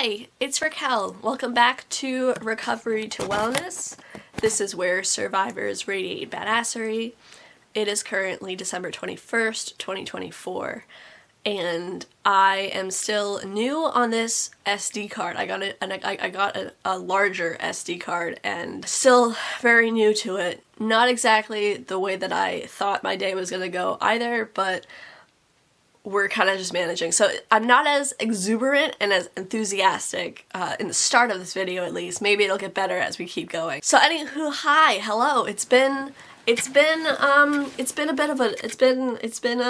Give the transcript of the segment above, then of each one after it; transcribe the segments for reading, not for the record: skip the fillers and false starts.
Hi, it's Raquel. Welcome back to Recovery to Wellness. This is where survivors radiate badassery. It is currently December 21st, 2024, and I am still new on this SD card. I got a larger SD card and still very new to it. Not exactly the way that I thought my day was gonna go either, but we're kind of just managing. So I'm not as exuberant and as enthusiastic in the start of this video, at least. Maybe it'll get better as we keep going. So anywho, hi, hello. It's been a bit of a it's been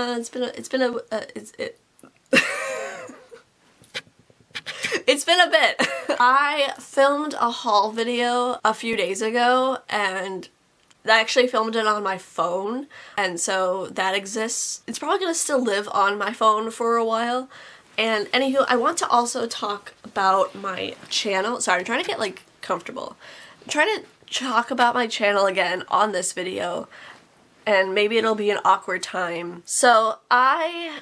a bit. I filmed a haul video a few days ago, and I actually filmed it on my phone, and so that exists. It's probably gonna still live on my phone for a while. And anywho, I want to also talk about my channel. Sorry, I'm trying to get like comfortable. I'm trying to talk about my channel again on this video, and maybe it'll be an awkward time. So I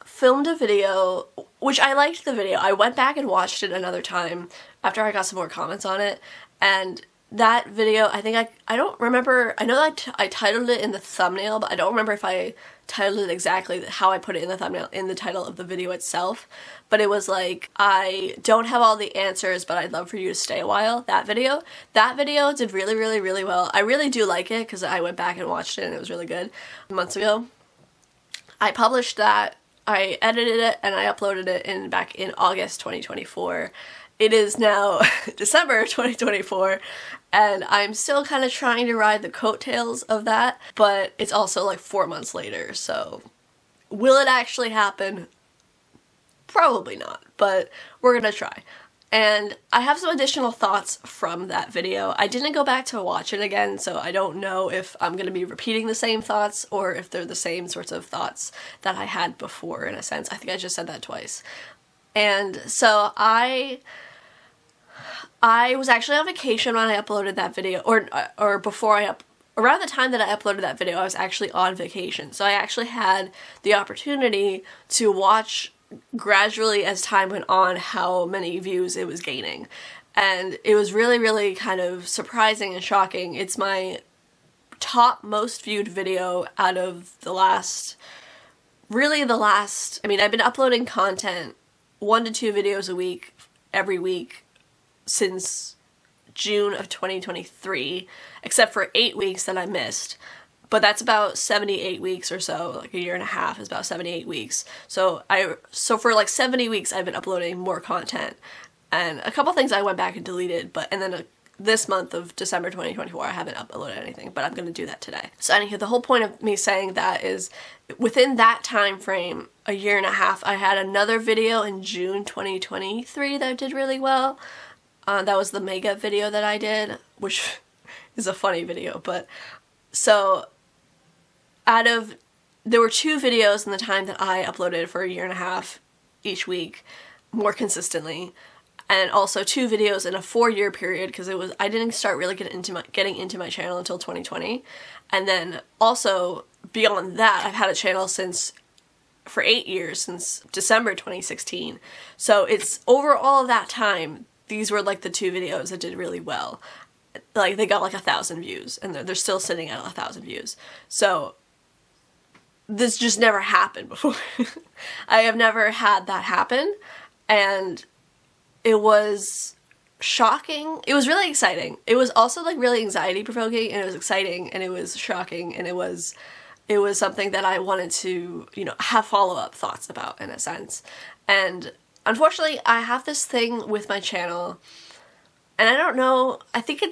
filmed a video, which I liked the video. I went back and watched it another time after I got some more comments on it, and that video, I think I don't remember, I know that I titled it in the thumbnail, but I don't remember if I titled it exactly how I put it in the thumbnail, in the title of the video itself. But it was like, I don't have all the answers, but I'd love for you to stay a while. That video did really well. I really do like it because I went back and watched it and it was really good months ago. I published that, I edited it, and I uploaded it back in August 2024. It is now December 2024, and I'm still kind of trying to ride the coattails of that, but it's also like 4 months later, so will it actually happen? Probably not, but we're gonna try. And I have some additional thoughts from that video. I didn't go back to watch it again, so I don't know if I'm gonna be repeating the same thoughts or if they're the same sorts of thoughts that I had before, in a sense. I think I just said that twice. And so I was actually on vacation when I uploaded that video, or before around the time that I uploaded that video, I was actually on vacation. So I actually had the opportunity to watch gradually as time went on how many views it was gaining. And it was really kind of surprising and shocking. It's my top most viewed video out of I mean, I've been uploading content 1 to 2 videos a week, every week, since June of 2023, except for 8 weeks that I missed. But that's about 78 weeks or so, like a year and a half is about 78 weeks. So for like 70 weeks I've been uploading more content. And a couple things I went back and deleted, and then this month of December 2024 I haven't uploaded anything, but I'm gonna do that today. So anywho, the whole point of me saying that is within that time frame, a year and a half, I had another video in June 2023 that did really well. That was the mega video that I did, which is a funny video, but so there were 2 videos in the time that I uploaded for a year and a half each week, more consistently, and also 2 videos in a 4-year period, because I didn't start really getting into my channel until 2020, and then also beyond that, I've had a channel for 8 years, since December 2016. So it's over all of that time, these were like the 2 videos that did really well. Like, they got like 1,000 views, and they're still sitting at 1,000 views. So this just never happened before. I have never had that happen, and it was shocking. It was really exciting. It was also like really anxiety provoking, and it was exciting, and it was shocking, and it was something that I wanted to, have follow-up thoughts about, in a sense. And unfortunately, I have this thing with my channel, and I don't know, I think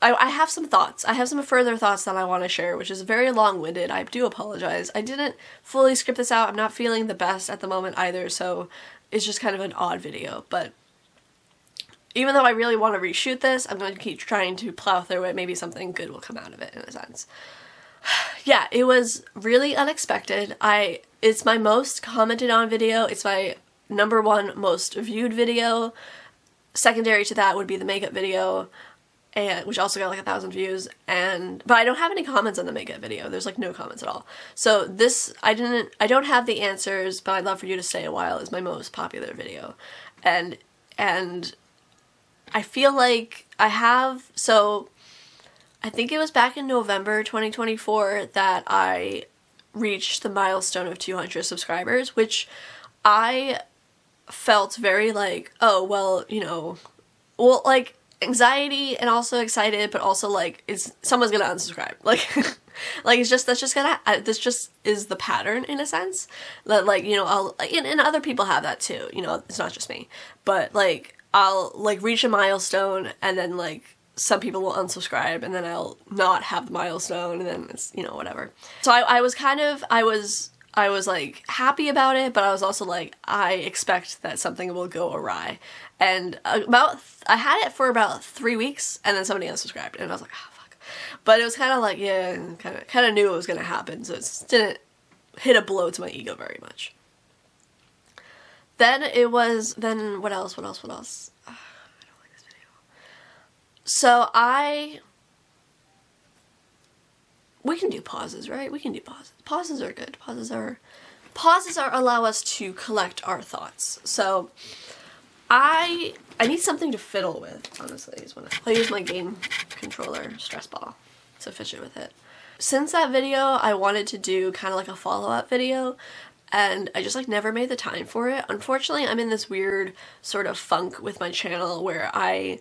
I have some thoughts. I have some further thoughts that I want to share, which is very long-winded. I do apologize. I didn't fully script this out. I'm not feeling the best at the moment either, so it's just kind of an odd video. But even though I really want to reshoot this, I'm going to keep trying to plow through it. Maybe something good will come out of it, in a sense. Yeah, it was really unexpected. It's my most commented on video. It's my #1 most viewed video. Secondary to that would be the makeup video, which also got like 1,000 views, but I don't have any comments on the makeup video. There's like no comments at all. So this, I don't have the answers, but I'd love for you to stay a while is my most popular video. And and I feel like I have, so I think it was back in November 2024 that I reached the milestone of 200 subscribers, which I felt very like, oh, well, you know, well, like, anxiety and also excited, but also like, someone's gonna unsubscribe. Like, like this just is the pattern in a sense. That, like, you know, and other people have that too, you know, it's not just me. But like, I'll like reach a milestone and then like some people will unsubscribe and then I'll not have the milestone and then it's, you know, whatever. So I was like happy about it, but I was also like, I expect that something will go awry. And I had it for about 3 weeks and then somebody unsubscribed and I was like, oh fuck. But it was kind of like, yeah, kind of knew it was going to happen, so it didn't hit a blow to my ego very much. Then what else? I don't like this video. So we can do pauses, right? We can do pauses. Pauses are good. Pauses allow us to collect our thoughts. So I need something to fiddle with, honestly, is when I'll use my game controller stress ball to fidget with it. Since that video, I wanted to do kind of like a follow-up video, and I just like never made the time for it. Unfortunately, I'm in this weird sort of funk with my channel where I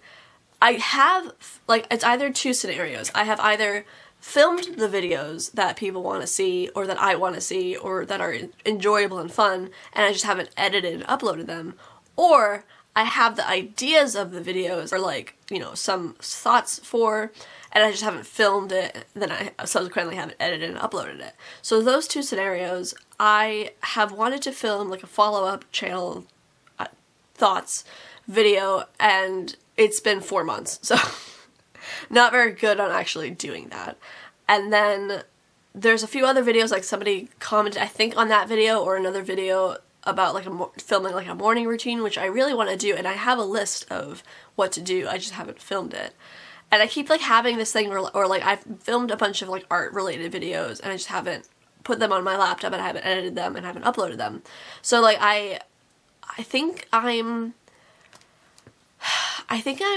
have, like, it's either two scenarios. I have either filmed the videos that people want to see or that I want to see or that are enjoyable and fun, and I just haven't edited and uploaded them, or I have the ideas of the videos or, like, you know, some thoughts for, and I just haven't filmed it, then I subsequently haven't edited and uploaded it. So those two scenarios, I have wanted to film like a follow-up channel thoughts video, and it's been 4 months, so not very good on actually doing that. And then there's a few other videos, like somebody commented, I think, on that video or another video about like filming like a morning routine, which I really want to do, and I have a list of what to do, I just haven't filmed it. And I keep like having this thing or like I've filmed a bunch of like art related videos and I just haven't put them on my laptop and I haven't edited them and haven't uploaded them. So like I think I'm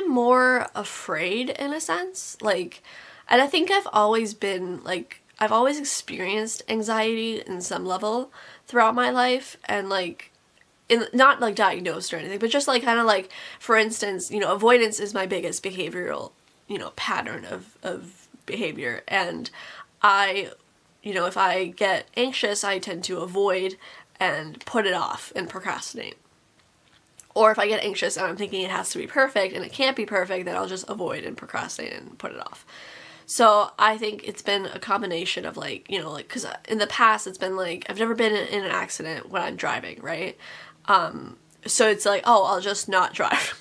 more afraid in a sense, like, and I think I've always been like, I've always experienced anxiety in some level throughout my life, and like, not like diagnosed or anything, but just like kind of like, for instance, you know, avoidance is my biggest behavioral, you know, pattern of behavior, and you know, if I get anxious, I tend to avoid and put it off and procrastinate. Or if I get anxious and I'm thinking it has to be perfect and it can't be perfect, then I'll just avoid and procrastinate and put it off. So I think it's been a combination of like, you know, like, because in the past it's been like, I've never been in an accident when I'm driving, right? So it's like, oh, I'll just not drive.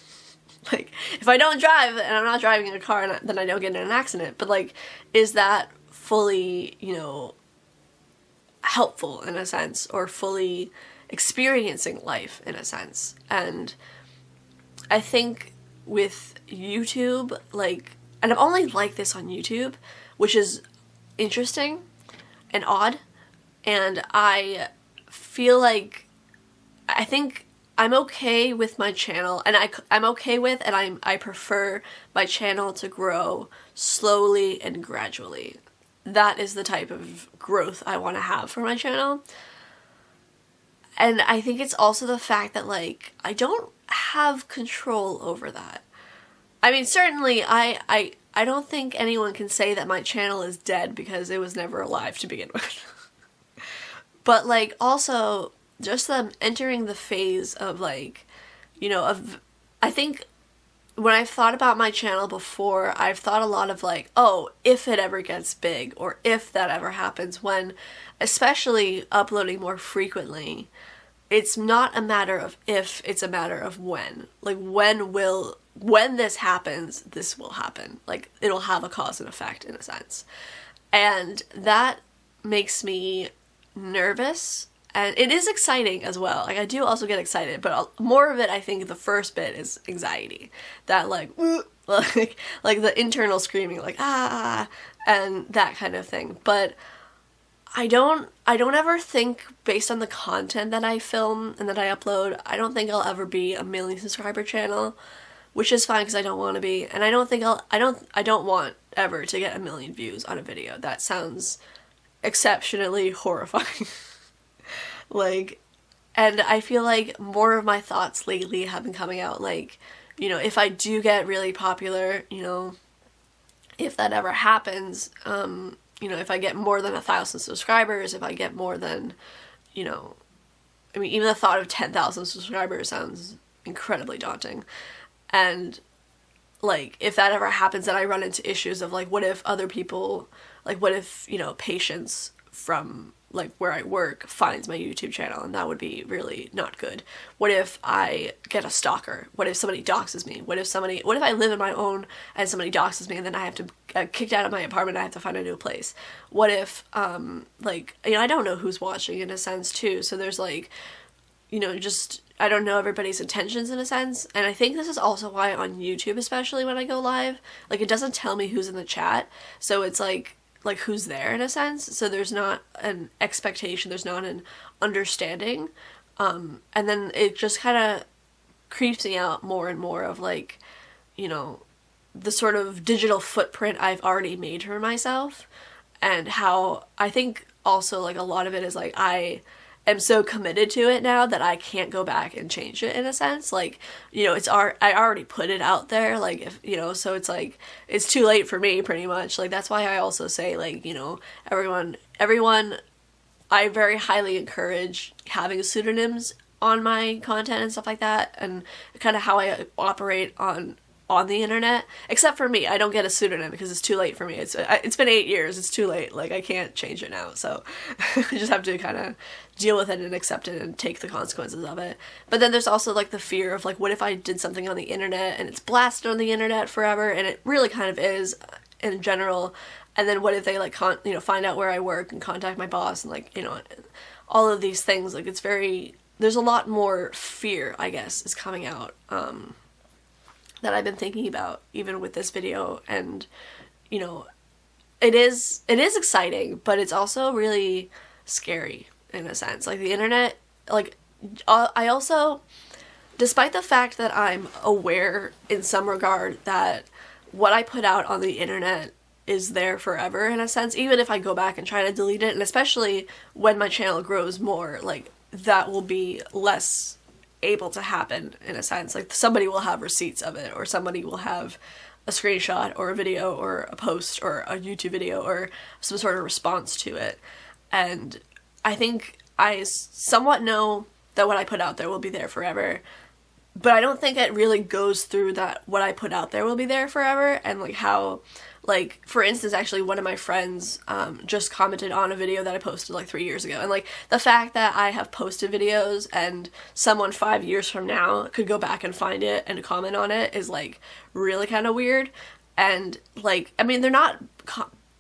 Like, if I don't drive and I'm not driving a car, then I don't get in an accident. But like, is that fully, you know, helpful in a sense, or fully experiencing life in a sense? And I think with YouTube, like, and I'm only like this on YouTube, which is interesting and odd, and I feel like, I think I'm okay with my channel, and I'm okay with, and I prefer my channel to grow slowly and gradually. That is the type of growth I want to have for my channel. And I think it's also the fact that, like, I don't have control over that. I mean, certainly, I don't think anyone can say that my channel is dead because it was never alive to begin with. But, like, also, just them entering the phase of, like, you know, I think when I've thought about my channel before, I've thought a lot of, like, oh, if it ever gets big, or if that ever happens, when, especially uploading more frequently, it's not a matter of if, it's a matter of when. Like, when this happens, this will happen. Like, it'll have a cause and effect in a sense. And that makes me nervous, and it is exciting as well. Like, I do also get excited, but more of it, I think the first bit is anxiety. That like the internal screaming, like, ah, and that kind of thing. But I don't ever think, based on the content that I film and that I upload, I don't think I'll ever be a 1,000,000 subscriber channel, which is fine because I don't want to be, and I don't want ever to get 1,000,000 views on a video. That sounds exceptionally horrifying. Like, and I feel like more of my thoughts lately have been coming out, like, you know, if I do get really popular, you know, if that ever happens, you know, if I get more than 1,000 subscribers, if I get more than, you know, I mean, even the thought of 10,000 subscribers sounds incredibly daunting. And, like, if that ever happens, then I run into issues of, like, what if other people, like, what if, you know, patients from, like, where I work finds my YouTube channel, and that would be really not good. What if I get a stalker? What if somebody doxes me? What if I live on my own and somebody doxes me and then I have to get kicked out of my apartment and I have to find a new place? What if, like, you know, I don't know who's watching in a sense too, so there's, like, you know, just, I don't know everybody's intentions in a sense, and I think this is also why on YouTube, especially when I go live, like, it doesn't tell me who's in the chat, so it's like who's there in a sense, so there's not an expectation, there's not an understanding, and then it just kind of creeps me out more and more of, like, you know, the sort of digital footprint I've already made for myself, and how I think also, like, a lot of it is, like, I am so committed to it now that I can't go back and change it in a sense. Like, you know, I already put it out there, like, if, you know, so it's like, it's too late for me pretty much. Like, that's why I also say, like, you know, everyone, I very highly encourage having pseudonyms on my content and stuff like that, and kind of how I operate on the internet, except for me. I don't get a pseudonym because it's too late for me. It's been 8 years, it's too late, like, I can't change it now, so I just have to kind of deal with it and accept it and take the consequences of it. But then there's also, like, the fear of, like, what if I did something on the internet and it's blasted on the internet forever, and it really kind of is in general, and then what if they, like, you know, find out where I work and contact my boss, and, like, you know, all of these things, like, it's very, there's a lot more fear, I guess, is coming out, that I've been thinking about even with this video. And, you know, it is exciting, but it's also really scary in a sense. Like, the internet, like, I also, despite the fact that I'm aware in some regard that what I put out on the internet is there forever in a sense, even if I go back and try to delete it, and especially when my channel grows more, like, that will be less able to happen in a sense. Like, somebody will have receipts of it, or somebody will have a screenshot or a video or a post or a YouTube video or some sort of response to it. And I think I somewhat know that what I put out there will be there forever, but I don't think it really goes through that what I put out there will be there forever. And, like, how, like, for instance, actually one of my friends just commented on a video that I posted like 3 years ago, and, like, the fact that I have posted videos and someone 5 years from now could go back and find it and comment on it is, like, really kind of weird. And, like, I mean, they're not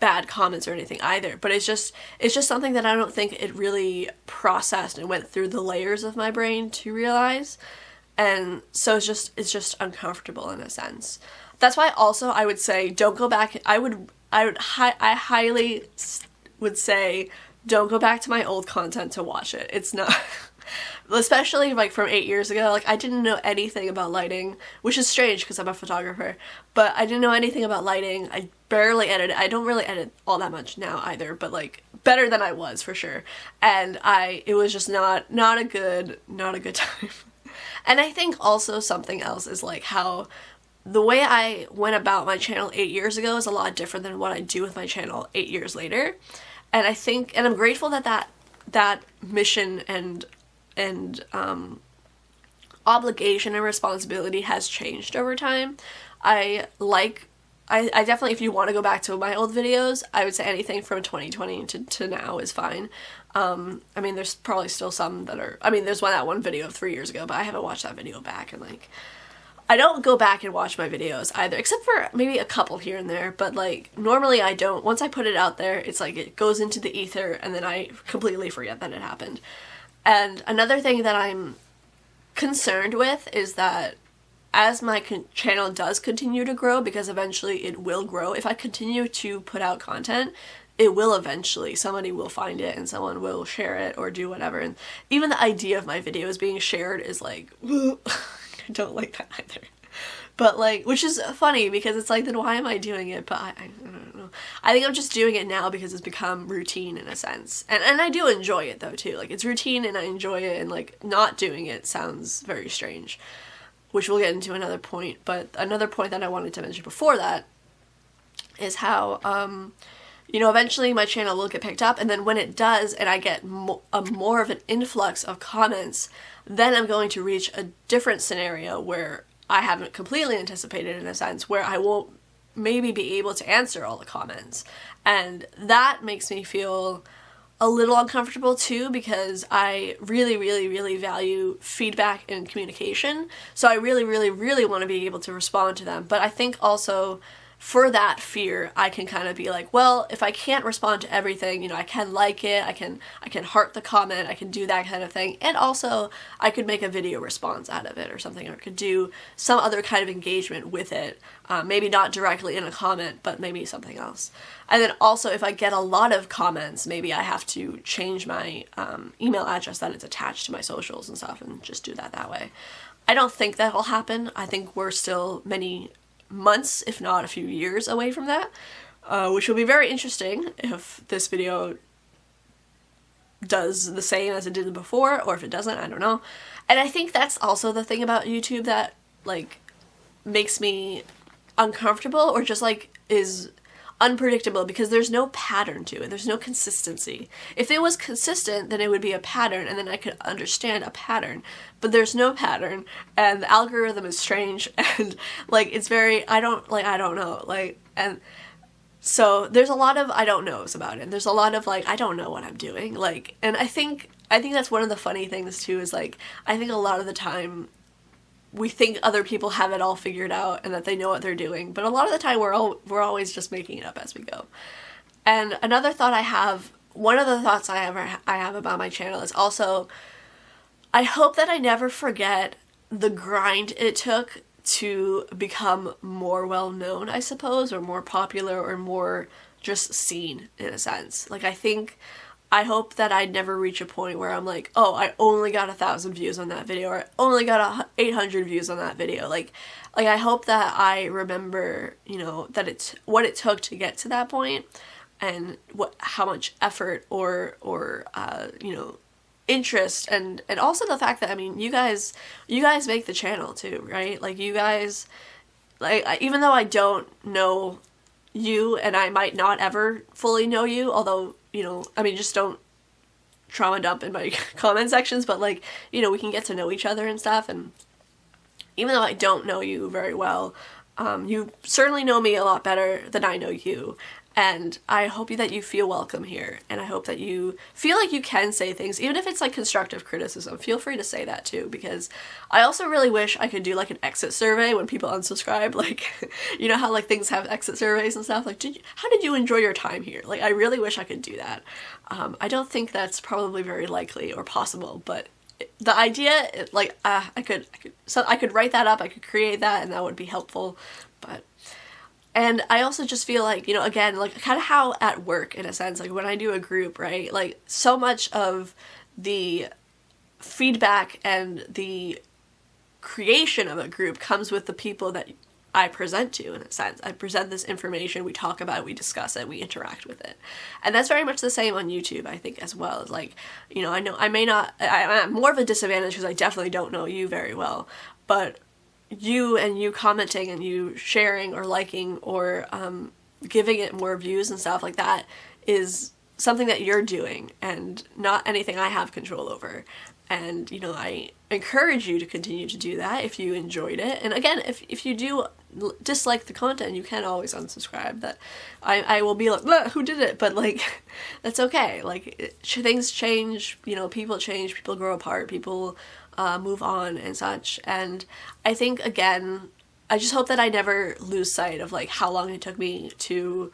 bad comments or anything either, but it's just something that I don't think it really processed and went through the layers of my brain to realize. And so it's just uncomfortable in a sense. That's why also I would say don't go back. I highly would say don't go back to my old content to watch it. It's not, especially, like, from 8 years ago. Like, I didn't know anything about lighting, which is strange because I'm a photographer, but I didn't know anything about lighting. I barely edit. I don't really edit all that much now either, but, like, better than I was for sure. And it was just not a good time. And I think also something else is, like, how the way I went about my channel 8 years ago is a lot different than what I do with my channel 8 years later. And I think, and I'm grateful that mission and obligation and responsibility has changed over time. I definitely, if you want to go back to my old videos, I would say anything from 2020 to now is fine. I mean, there's probably still some that are, I mean, there's that one video of 3 years ago, but I haven't watched that video back, and, like, I don't go back and watch my videos either, except for maybe a couple here and there, but, like, normally I don't. Once I put it out there, it's like it goes into the ether, and then I completely forget that it happened. And another thing that I'm concerned with is that as my channel does continue to grow, because eventually it will grow, if I continue to put out content it will eventually, somebody will find it and someone will share it or do whatever. And even the idea of my videos being shared is like, I don't like that either. But like, which is funny because it's like, then why am I doing it? But I don't know. I think I'm just doing it now because it's become routine in a sense. And I do enjoy it though too. Like, it's routine and I enjoy it, and like not doing it sounds very strange, which we'll get into another point. But another point that I wanted to mention before that is how, you know, eventually my channel will get picked up, and then when it does and I get more of an influx of comments, then I'm going to reach a different scenario where I haven't completely anticipated, in a sense, where I won't maybe be able to answer all the comments. And that makes me feel a little uncomfortable too, because I really, really, really value feedback and communication. So I really, really, really want to be able to respond to them. But I think also, for that fear, I can kind of be like, well, if I can't respond to everything, you know, I can like it, I can heart the comment, I can do that kind of thing, and also I could make a video response out of it or something, or could do some other kind of engagement with it, maybe not directly in a comment, but maybe something else. And then also, if I get a lot of comments, maybe I have to change my email address that it's attached to my socials and stuff, and just do that way. I don't think that'll happen. I think we're still many months, if not a few years away from that, which will be very interesting if this video does the same as it did before, or if it doesn't, I don't know. And I think that's also the thing about YouTube that like makes me uncomfortable, or just like is unpredictable, because there's no pattern to it. There's no consistency. If it was consistent, then it would be a pattern, and then I could understand a pattern. But there's no pattern, and the algorithm is strange, and like it's very, I don't know, like, and so there's a lot of I don't knows about it. There's a lot of like, I don't know what I'm doing, like, and I think that's one of the funny things too, is like, I think a lot of the time we think other people have it all figured out and that they know what they're doing, but a lot of the time we're always just making it up as we go. And another thought I have, one of the thoughts I have about my channel is also, I hope that I never forget the grind it took to become more well known, I suppose, or more popular, or more just seen, in a sense. Like, I hope that I never reach a point where I'm like, oh, I only got 1,000 views on that video, or I only got 800 views on that video. Like I hope that I remember, you know, that it's what it took to get to that point, and how much effort or you know, interest, and also the fact that, I mean, you guys make the channel too, right? Like, you guys, like, even though I don't know you, and I might not ever fully know you, although, you know, I mean, just don't trauma dump in my comment sections, but like, you know, we can get to know each other and stuff. And even though I don't know you very well, you certainly know me a lot better than I know you. And I hope that you feel welcome here, and I hope that you feel like you can say things, even if it's like constructive criticism. Feel free to say that too, because I also really wish I could do like an exit survey when people unsubscribe. Like, you know how like things have exit surveys and stuff, like, how did you enjoy your time here? Like, I really wish I could do that. I don't think that's probably very likely or possible, but the idea, like, I could write that up, I could create that, and that would be helpful. But and I also just feel like, you know, again, like kind of how at work, in a sense, like when I do a group, right, like so much of the feedback and the creation of a group comes with the people that I present to, in a sense. I present this information, we talk about it, we discuss it, we interact with it. And that's very much the same on YouTube, I think, as well. Like, you know, I know I'm more of a disadvantage because I definitely don't know you very well, but you commenting and you sharing or liking or giving it more views and stuff like that is something that you're doing, and not anything I have control over. And, you know, I encourage you to continue to do that if you enjoyed it. And again, if you do dislike the content, you can always unsubscribe. That I will be like, who did it? But like, that's okay. Like, things change, you know, people change, people grow apart, people move on and such. And I think, again, I just hope that I never lose sight of like how long it took me to,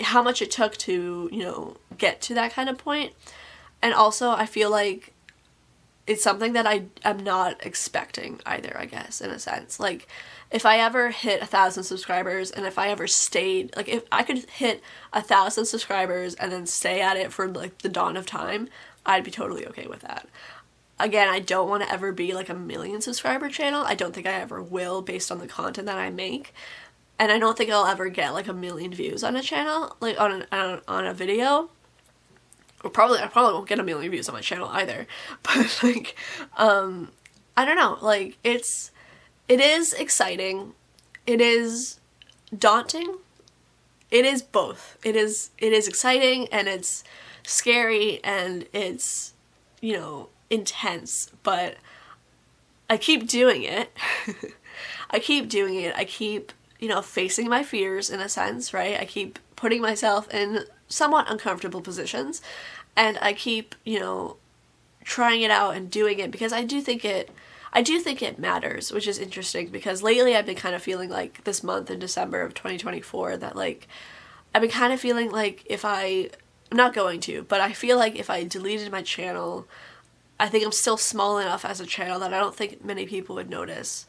how much it took to, you know, get to that kind of point. And also, I feel like it's something that I'm not expecting either, I guess, in a sense. Like, if I ever hit 1,000 subscribers, and if I ever stayed, like, if I could hit 1,000 subscribers and then stay at it for, like, the dawn of time, I'd be totally okay with that. Again, I don't want to ever be, like, a 1,000,000 subscriber channel. I don't think I ever will, based on the content that I make. And I don't think I'll ever get, like, 1,000,000 views on a channel, like, on a video. I probably won't get 1,000,000 views on my channel either, but, like, I don't know, like, it is exciting, it is daunting, it is both, it is exciting, and it's scary, and it's, you know, intense, but I keep doing it, I keep, you know, facing my fears in a sense, right? I keep putting myself in somewhat uncomfortable positions, and I keep, you know, trying it out and doing it, because I do think it matters, which is interesting, because lately I've been kind of feeling like, this month in December of 2024, that, like, I've been kind of feeling like I'm not going to, but I feel like if I deleted my channel, I think I'm still small enough as a channel that I don't think many people would notice.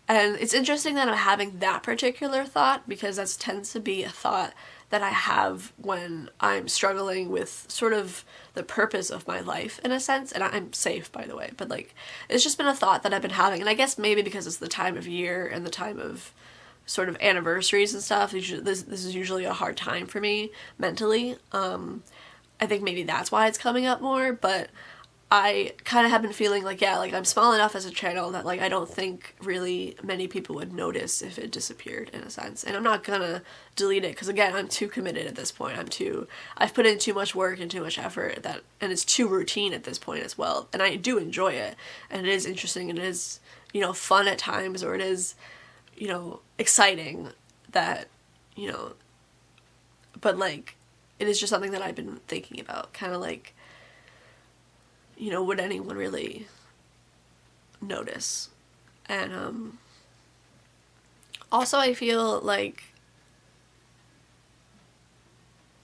And it's interesting that I'm having that particular thought, because that tends to be a thought that I have when I'm struggling with sort of the purpose of my life, in a sense. And I'm safe, by the way, but, like, it's just been a thought that I've been having, and I guess maybe because it's the time of year and the time of sort of anniversaries and stuff, this is usually a hard time for me mentally. I think maybe that's why it's coming up more, but I kind of have been feeling like, yeah, like, I'm small enough as a channel that, like, I don't think really many people would notice if it disappeared, in a sense. And I'm not gonna delete it, because, again, I'm too committed at this point. I've put in too much work and too much effort, and it's too routine at this point as well. And I do enjoy it, and it is interesting, and it is, you know, fun at times, or it is, you know, exciting, that, you know, but, like, it is just something that I've been thinking about, kind of like, you know, would anyone really notice? And also I feel like,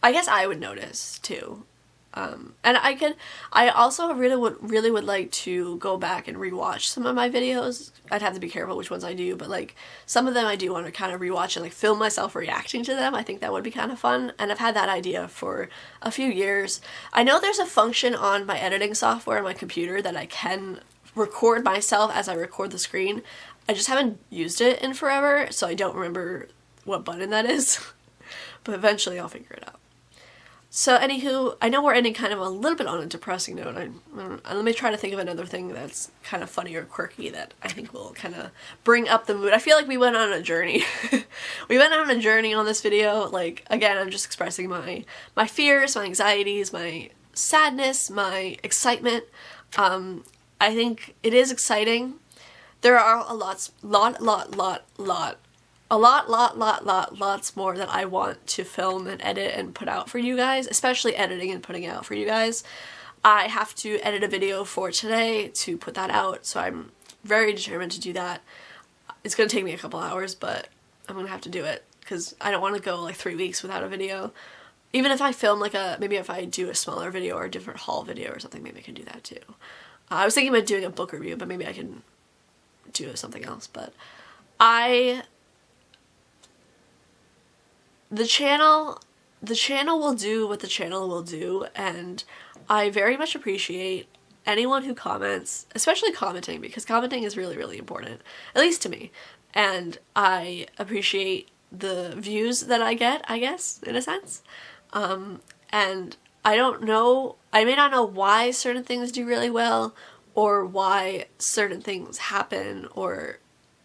I guess I would notice too. And I also really would like to go back and rewatch some of my videos. I'd have to be careful which ones I do, but, like, some of them I do want to kind of rewatch and, like, film myself reacting to them. I think that would be kind of fun, and I've had that idea for a few years. I know there's a function on my editing software on my computer that I can record myself as I record the screen. I just haven't used it in forever, so I don't remember what button that is, but eventually I'll figure it out. So, anywho, I know we're ending kind of a little bit on a depressing note. Let me try to think of another thing that's kind of funny or quirky that I think will kind of bring up the mood. I feel like we went on a journey. We went on a journey on this video. Like, again, I'm just expressing my fears, my anxieties, my sadness, my excitement. I think it is exciting. There are lots more that I want to film and edit and put out for you guys, especially editing and putting out for you guys. I have to edit a video for today to put that out, so I'm very determined to do that. It's gonna take me a couple hours, but I'm gonna have to do it, because I don't want to go, like, 3 weeks without a video. Even if I film, like, maybe if I do a smaller video or a different haul video or something, maybe I can do that too. I was thinking about doing a book review, but maybe I can do something else, but the channel will do what the channel will do, and I very much appreciate anyone who comments, especially commenting, because commenting is really, really important, at least to me. And I appreciate the views that I get, I guess, in a sense. And I don't know, I may not know why certain things do really well, or why certain things happen, or,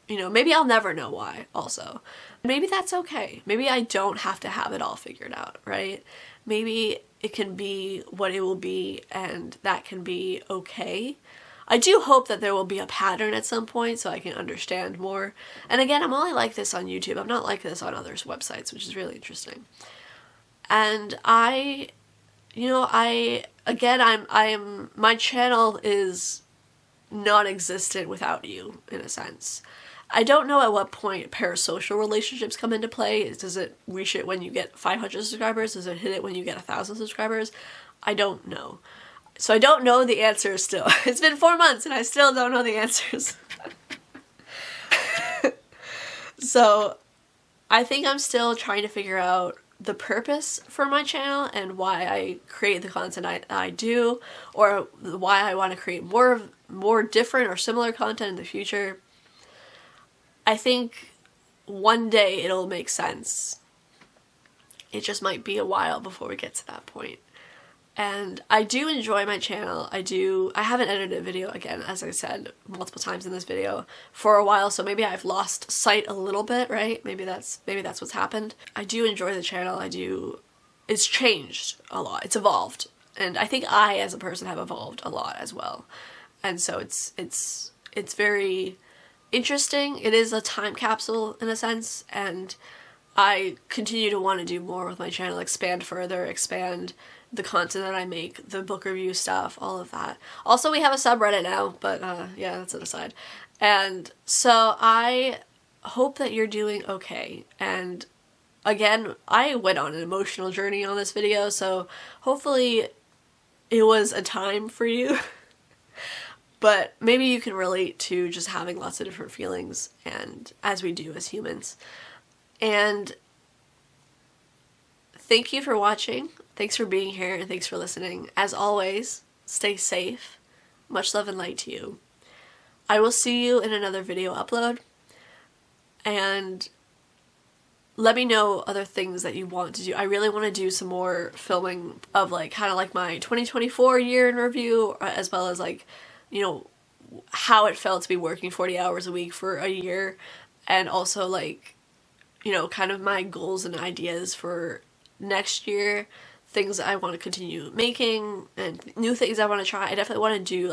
you know, maybe I'll never know why also. Maybe that's okay. Maybe I don't have to have it all figured out, right? Maybe it can be what it will be, and that can be okay. I do hope that there will be a pattern at some point so I can understand more. And again, I'm only like this on YouTube. I'm not like this on others' websites, which is really interesting. And my channel is non-existent without you, in a sense. I don't know at what point parasocial relationships come into play. Does it reach it when you get 500 subscribers? Does it hit it when you get 1,000 subscribers? I don't know. So I don't know the answers still. It's been 4 months and I still don't know the answers. So I think I'm still trying to figure out the purpose for my channel and why I create the content I do, or why I want to create more different or similar content in the future. I think one day it'll make sense. It just might be a while before we get to that point. And I do enjoy my channel. I haven't edited a video, again, as I said multiple times in this video, for a while, so maybe I've lost sight a little bit, right? Maybe that's what's happened. I do enjoy the channel. It's changed a lot. It's evolved. And I think I, as a person, have evolved a lot as well. And so it's very interesting. It is a time capsule, in a sense, and I continue to want to do more with my channel, expand further, expand the content that I make, the book review stuff, all of that. Also, we have a subreddit now, but yeah, that's an aside. And so I hope that you're doing okay. And again, I went on an emotional journey on this video, so hopefully it was a time for you. But maybe you can relate to just having lots of different feelings, and as we do as humans. And thank you for watching. Thanks for being here, and thanks for listening. As always, stay safe. Much love and light to you. I will see you in another video upload. And let me know other things that you want to do. I really want to do some more filming of kind of like my 2024 year in review, as well as how it felt to be working 40 hours a week for a year, and also kind of my goals and ideas for next year. Things I want to continue making and new things I want to try. I definitely want to do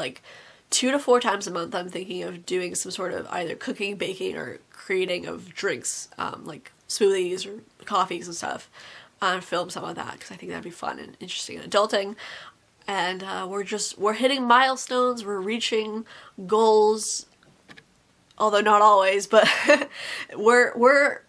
2 to 4 times a month. I'm thinking of doing some sort of either cooking, baking, or creating of drinks, like smoothies or coffees and stuff. Film some of that because I think that'd be fun and interesting and adulting. And we're hitting milestones. We're reaching goals, although not always. But we're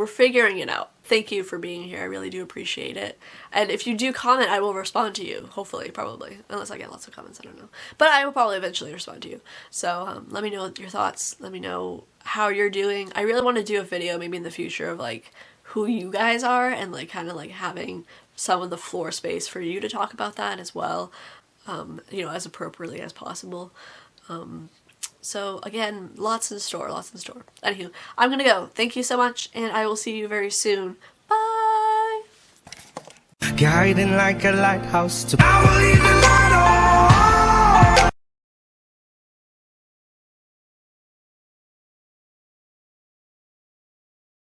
figuring it out. Thank you for being here. I really do appreciate it. And if you do comment, I will respond to you. Hopefully, probably. Unless I get lots of comments, I don't know. But I will probably eventually respond to you. So let me know your thoughts. Let me know how you're doing. I really want to do a video maybe in the future of who you guys are, and kind of having some of the floor space for you to talk about that as well. As appropriately as possible. So again, lots in store, lots in store. Anywho, I'm gonna go. Thank you so much, and I will see you very soon. Bye! Guiding like a lighthouse to I will leave the light on.